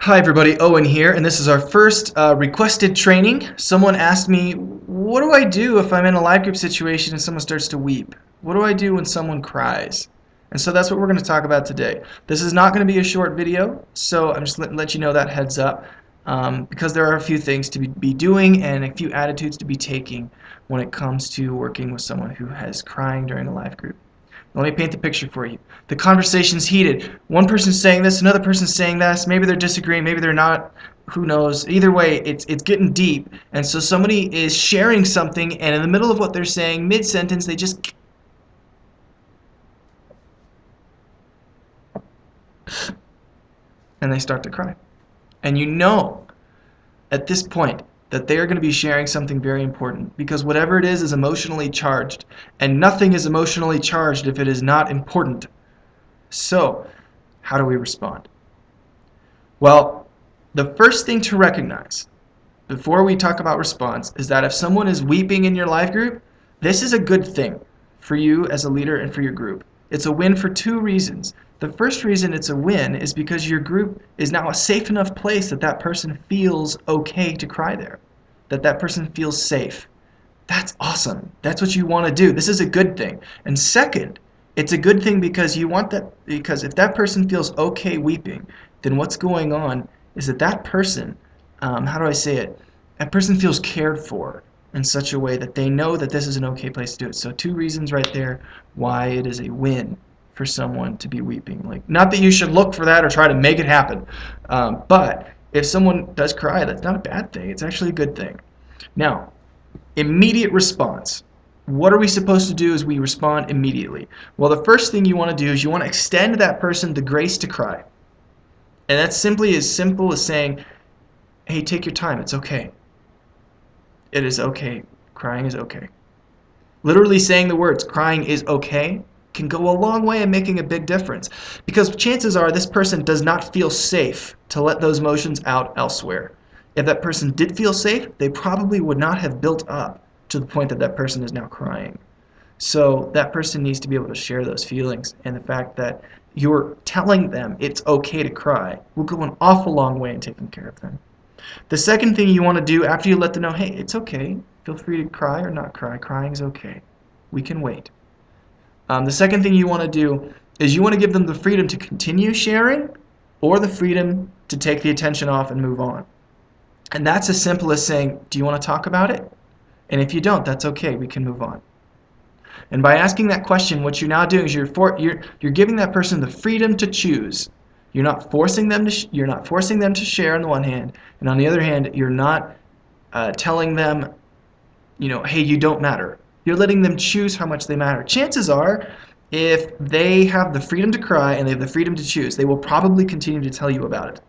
Hi everybody, Owen here, and this is our first requested training. Someone asked me, what do I do if I'm in a live group situation and someone starts to weep? What do I do when someone cries? And so that's what we're going to talk about today. This is not going to be a short video, so I'm just let you know that heads up, because there are a few things to be doing and a few attitudes to be taking when it comes to working with someone who has crying during a live group. Let me paint the picture for you. The conversation's heated. One person's saying this, another person's saying that. Maybe they're disagreeing, maybe they're not. Who knows? Either way, it's getting deep. And so somebody is sharing something, and in the middle of what they're saying, mid-sentence, they just and they start to cry. And you know at this point that they are going to be sharing something very important because whatever it is emotionally charged, and nothing is emotionally charged if it is not important. So, how do we respond? Well, the first thing to recognize before we talk about response is that if someone is weeping in your live group, this is a good thing for you as a leader and for your group. It's a win for two reasons. The first reason it's a win is because your group is now a safe enough place that that person feels okay to cry there, that that person feels safe. That's awesome. That's what you want to do. This is a good thing. And second, it's a good thing because you want that, because if that person feels okay weeping, then what's going on is that that person, how do I say it? That person feels cared for in such a way that they know that this is an okay place to do it. So two reasons right there why it is a win for someone to be weeping. Like, not that you should look for that or try to make it happen, but if someone does cry, that's not a bad thing. It's actually a good thing. Now, immediate response. What are we supposed to do as we respond immediately? Well, the first thing you want to do is you want to extend that person the grace to cry. And that's simply as simple as saying, hey, take your time. It's okay. It is okay. Crying is okay. Literally saying the words, crying is okay, can go a long way in making a big difference. Because chances are this person does not feel safe to let those emotions out elsewhere. If that person did feel safe, they probably would not have built up to the point that that person is now crying. So that person needs to be able to share those feelings, and the fact that you're telling them it's okay to cry will go an awful long way in taking care of them. The second thing you want to do after you let them know, hey, it's okay, feel free to cry or not cry, crying is okay, we can wait. The second thing you want to do is you want to give them the freedom to continue sharing or the freedom to take the attention off and move on. And that's as simple as saying, do you want to talk about it? And if you don't, that's okay, we can move on. And by asking that question, what you're now doing is you're giving that person the freedom to choose. You're not forcing them to share on the one hand, and on the other hand, you're not telling them, hey, you don't matter. You're letting them choose how much they matter. Chances are, if they have the freedom to cry and they have the freedom to choose, they will probably continue to tell you about it.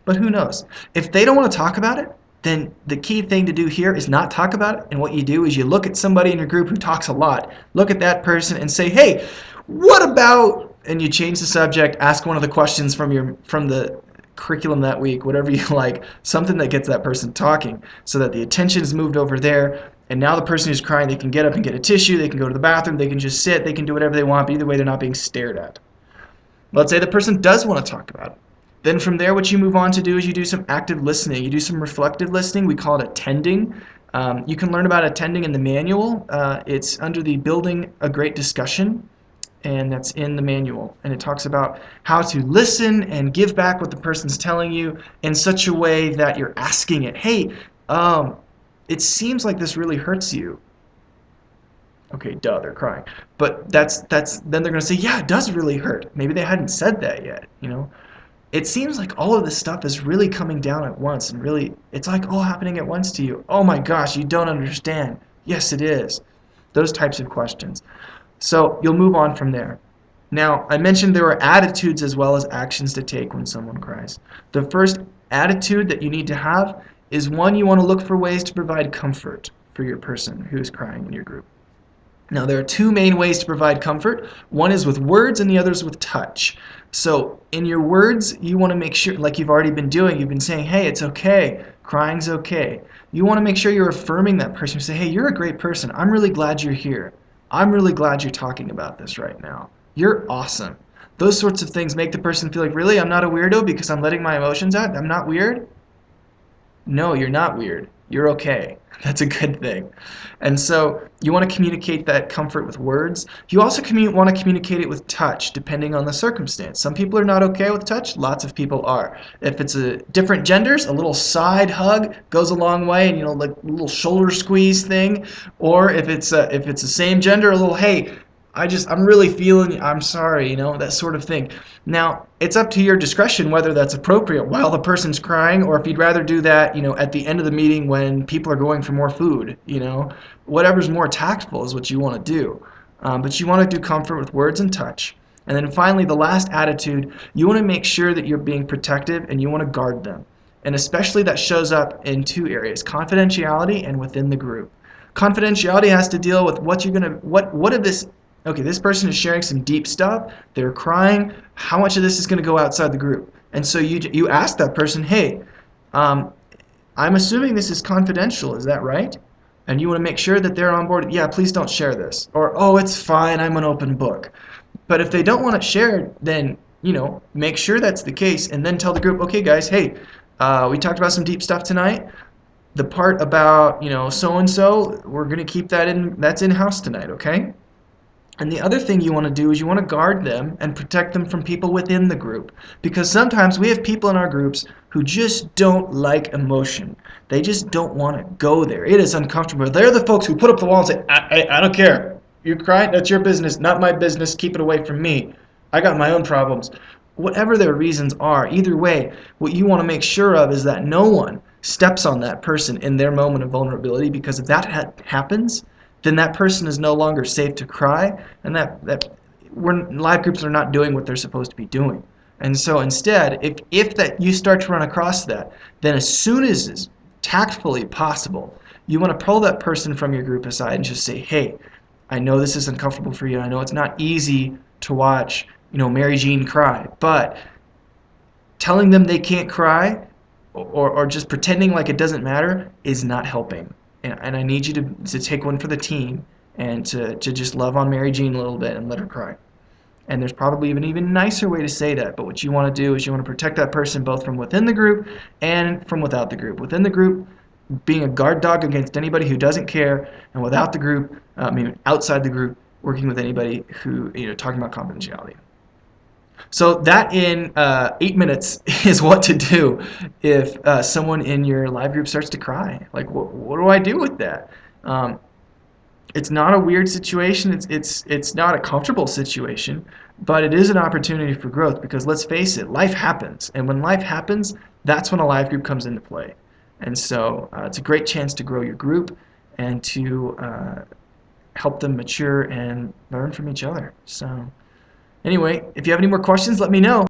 But who knows? If they don't want to talk about it, then the key thing to do here is not talk about it. And what you do is you look at somebody in your group who talks a lot. Look at that person and say, hey, what about, and you change the subject, ask one of the questions from the curriculum that week, whatever you like, something that gets that person talking so that the attention is moved over there. And now the person who's crying, they can get up and get a tissue, they can go to the bathroom, they can just sit, they can do whatever they want, but either way they're not being stared at. Let's say the person does want to talk about it. Then from there, what you move on to do is you do some active listening. You do some reflective listening. We call it attending. You can learn about attending in the manual. It's under the Building a Great Discussion, and that's in the manual. And it talks about how to listen and give back what the person's telling you in such a way that you're asking it. Hey, it seems like this really hurts you. Okay, duh, they're crying. But that's then they're going to say, yeah, it does really hurt. Maybe they hadn't said that yet. It seems like all of this stuff is really coming down at once, and really, it's like all happening at once to you. Oh my gosh, you don't understand. Yes, it is. Those types of questions. So you'll move on from there. Now, I mentioned there are attitudes as well as actions to take when someone cries. The first attitude that you need to have is one, you want to look for ways to provide comfort for your person who is crying in your group. Now, there are two main ways to provide comfort. One is with words and the other is with touch. So in your words, you want to make sure, like you've already been doing, you've been saying, hey, it's okay, crying's okay. You want to make sure you're affirming that person. You say, hey, you're a great person. I'm really glad you're here. I'm really glad you're talking about this right now. You're awesome. those sorts of things make the person feel like, really, I'm not a weirdo because I'm letting my emotions out? I'm not weird? No, you're not weird. You're okay. That's a good thing. And so you want to communicate that comfort with words. You also want to communicate it with touch, depending on the circumstance. Some people are not okay with touch. Lots of people are. If it's a different genders, a little side hug goes a long way, and like a little shoulder squeeze thing. Or if it's the same gender, a little, hey, I'm really feeling, I'm sorry, that sort of thing. Now, it's up to your discretion whether that's appropriate while the person's crying, or if you'd rather do that, at the end of the meeting when people are going for more food, whatever's more tactful is what you want to do. But you want to do comfort with words and touch. And then finally, the last attitude, you want to make sure that you're being protective and you want to guard them. And especially that shows up in two areas, confidentiality and within the group. Confidentiality has to deal with this person is sharing some deep stuff, they're crying, how much of this is going to go outside the group? And so you ask that person, hey, I'm assuming this is confidential, is that right? And you want to make sure that they're on board, yeah, please don't share this. Or, oh, it's fine, I'm an open book. But if they don't want it shared, then, make sure that's the case, and then tell the group, okay, guys, hey, we talked about some deep stuff tonight. The part about, so-and-so, we're going to keep that's in-house tonight, okay? And the other thing you want to do is you want to guard them and protect them from people within the group. Because sometimes we have people in our groups who just don't like emotion. They just don't want to go there. It is uncomfortable. They're the folks who put up the wall and say, I don't care. You cry, that's your business, not my business. Keep it away from me. I got my own problems. Whatever their reasons are, either way, what you want to make sure of is that no one steps on that person in their moment of vulnerability, because if that happens, then that person is no longer safe to cry, and live groups are not doing what they're supposed to be doing. And so instead, if that you start to run across that, then as soon as is tactfully possible, you want to pull that person from your group aside and just say, hey, I know this is uncomfortable for you. I know it's not easy to watch, Mary Jean cry, but telling them they can't cry or just pretending like it doesn't matter is not helping. And I need you to take one for the team and to just love on Mary Jean a little bit and let her cry. And there's probably an even nicer way to say that, but what you want to do is you want to protect that person both from within the group and from without the group. Within the group, being a guard dog against anybody who doesn't care, and without the group, outside the group, working with anybody who, talking about confidentiality. So that in 8 minutes is what to do if someone in your live group starts to cry. Like, what do I do with that? It's not a weird situation. It's not a comfortable situation, but it is an opportunity for growth, because let's face it, life happens. And when life happens, that's when a live group comes into play. And so it's a great chance to grow your group and to help them mature and learn from each other. So anyway, if you have any more questions, let me know.